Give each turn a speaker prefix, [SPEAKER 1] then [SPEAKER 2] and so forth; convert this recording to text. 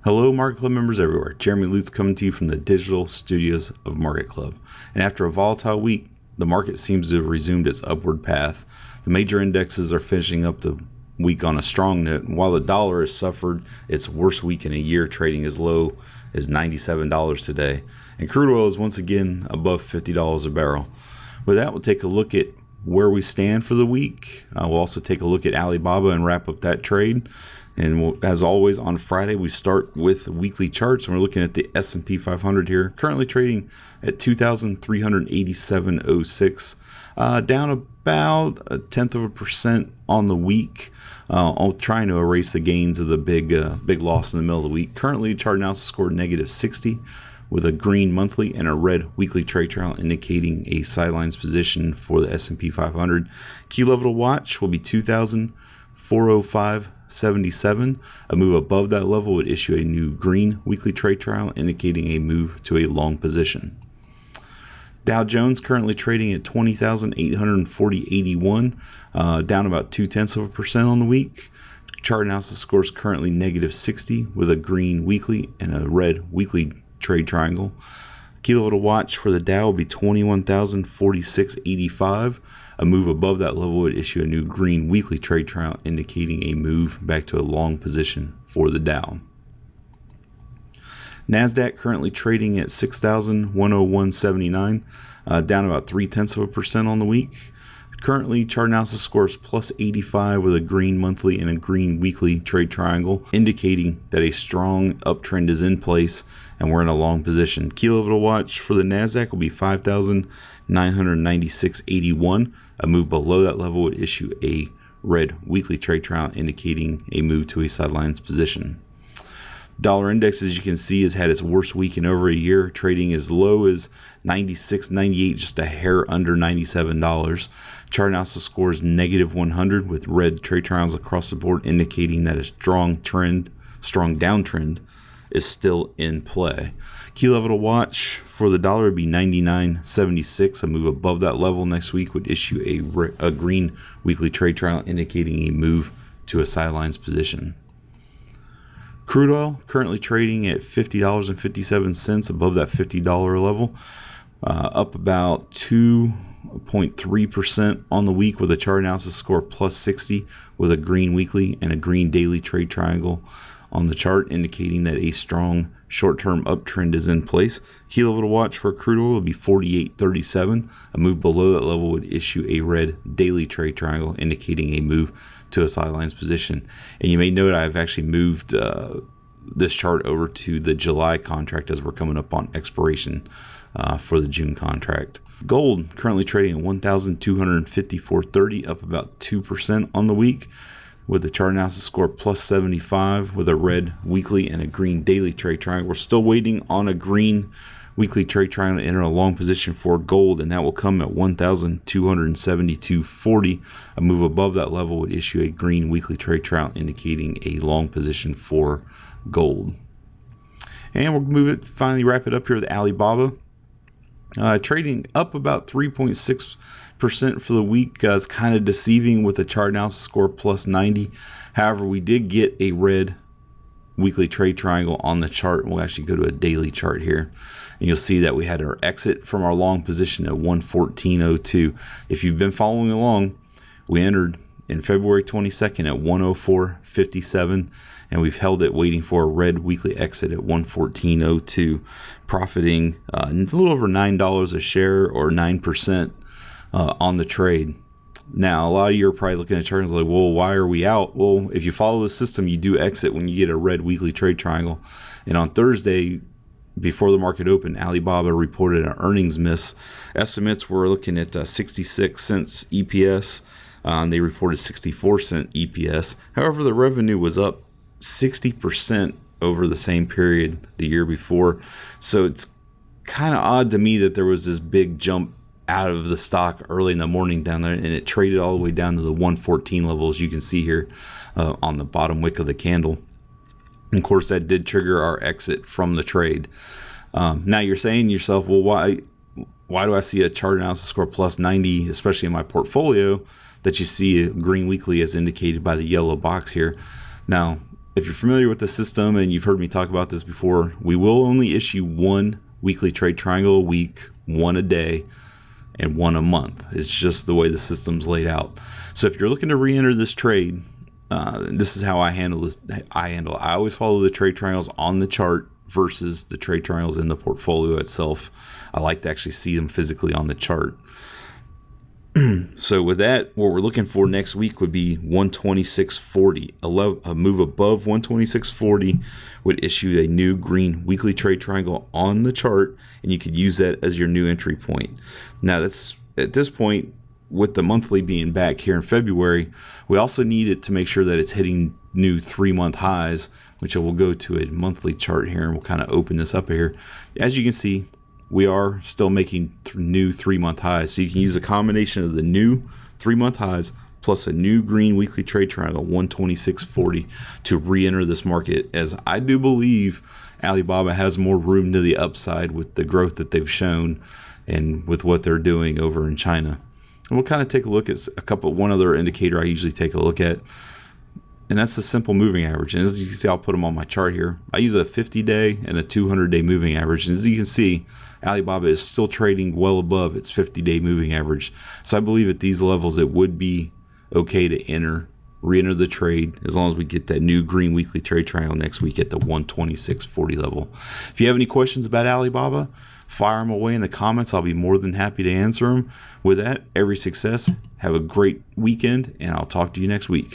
[SPEAKER 1] Hello, Market Club members everywhere. Jeremy Lutz coming to you from the digital studios of Market Club. And after a volatile week, the market seems to have resumed its upward path. The major indexes are finishing up the week on a strong note, and while the dollar has suffered its worst week in a year, trading as low as $97 today. And crude oil is once again above $50 a barrel. With that, we'll take a look at where we stand for the week. We'll also take a look at Alibaba and wrap up that trade. And as always, on Friday, we start with weekly charts, and we're looking at the S&P 500 here, currently trading at 2,387.06, down about 0.1% on the week. I'm trying to erase the gains of the big loss in the middle of the week. Currently, chart analysis scored -60 with a green monthly and a red weekly trade trial indicating a sidelines position for the S&P 500. Key level to watch will be 2,405.77. A move above that level would issue a new green weekly trade trial indicating a move to a long position. Dow Jones currently trading at 20,840.81, down about 0.2% on the week. Chart analysis scores currently -60 with a green weekly and a red weekly trade triangle. Key level to watch for the Dow will be 21,046.85. A move above that level would issue a new green weekly trade trial indicating a move back to a long position for the Dow. Nasdaq currently trading at 6,101.79, down about 0.3% on the week. Currently, chart analysis scores +85 with a green monthly and a green weekly trade triangle, indicating that a strong uptrend is in place and we're in a long position. Key level to watch for the Nasdaq will be 5,996.81. A move below that level would issue a red weekly trade trial, indicating a move to a sidelines position. Dollar index, as you can see, has had its worst week in over a year, trading as low as 96.98, just a hair under $97. Chart analysis scores -100 with red trade trials across the board, indicating that a strong downtrend is still in play. Key level to watch for the dollar would be 99.76. A move above that level next week would issue a green weekly trade trial, indicating a move to a sidelines position. Crude oil currently trading at $50.57, above that $50 level, up about 2.3% on the week with a chart analysis score +60 with a green weekly and a green daily trade triangle on the chart, indicating that a strong short-term uptrend is in place. Key level to watch for crude oil will be 48.37. A move below that level would issue a red daily trade triangle, indicating a move to a sidelines position. And you may note I've actually moved this chart over to the July contract as we're coming up on expiration for the June contract. Gold currently trading at 1,254.30, up about 2% on the week, with the chart analysis score +75 with a red weekly and a green daily trade triangle. We're still waiting on a green weekly trade triangle to enter a long position for gold, and that will come at 1,272.40. A move above that level would issue a green weekly trade triangle indicating a long position for gold. And we'll move it, finally wrap it up here with Alibaba. Trading up about 3.6% for the week. Is kind of deceiving with the chart analysis score +90. However, we did get a red weekly trade triangle on the chart. We'll actually go to a daily chart here, and you'll see that we had our exit from our long position at 114.02. If you've been following along, we entered in February 22nd at 104.57, and we've held it waiting for a red weekly exit at 114.02, profiting a little over $9 a share, or 9% on the trade. Now, a lot of you are probably looking at charts like, well, why are we out? Well, if you follow the system, you do exit when you get a red weekly trade triangle. And on Thursday, before the market opened, Alibaba reported an earnings miss. Estimates were looking at 66 cents EPS. They reported 64-cent EPS. However, the revenue was up 60% over the same period the year before. So it's kind of odd to me that there was this big jump out of the stock early in the morning down there, and it traded all the way down to the 114 levels you can see here on the bottom wick of the candle. And of course, that did trigger our exit from the trade. Now you're saying to yourself, well, why do I see a chart analysis score +90, especially in my portfolio, that you see a green weekly as indicated by the yellow box here? Now, If you're familiar with the system and you've heard me talk about this before, we will only issue one weekly trade triangle a week, one a day, and one a month. It's just the way the system's laid out. So if you're looking to re-enter this trade, this is how I handle this. I always follow the trade triangles on the chart versus the trade triangles in the portfolio itself. I like to actually see them physically on the chart. So with that, what we're looking for next week would be 126.40. A move above 126.40 would issue a new green weekly trade triangle on the chart, and you could use that as your new entry point. Now, that's at this point, with the monthly being back here in February, we also need it to make sure that it's hitting new 3-month highs, which I will go to a monthly chart here, and we'll kind of open this up here. As you can see, we are still making new 3-month highs. So you can use a combination of the new 3-month highs plus a new green weekly trade triangle, 126.40, to re-enter this market, as I do believe Alibaba has more room to the upside with the growth that they've shown and with what they're doing over in China. And we'll kind of take a look at one other indicator I usually take a look at, and that's the simple moving average. And as you can see, I'll put them on my chart here. I use a 50-day and a 200-day moving average. And as you can see, Alibaba is still trading well above its 50-day moving average. So I believe at these levels, it would be okay to re-enter the trade as long as we get that new green weekly trade triangle next week at the 126.40 level. If you have any questions about Alibaba, fire them away in the comments. I'll be more than happy to answer them. With that, every success. Have a great weekend, and I'll talk to you next week.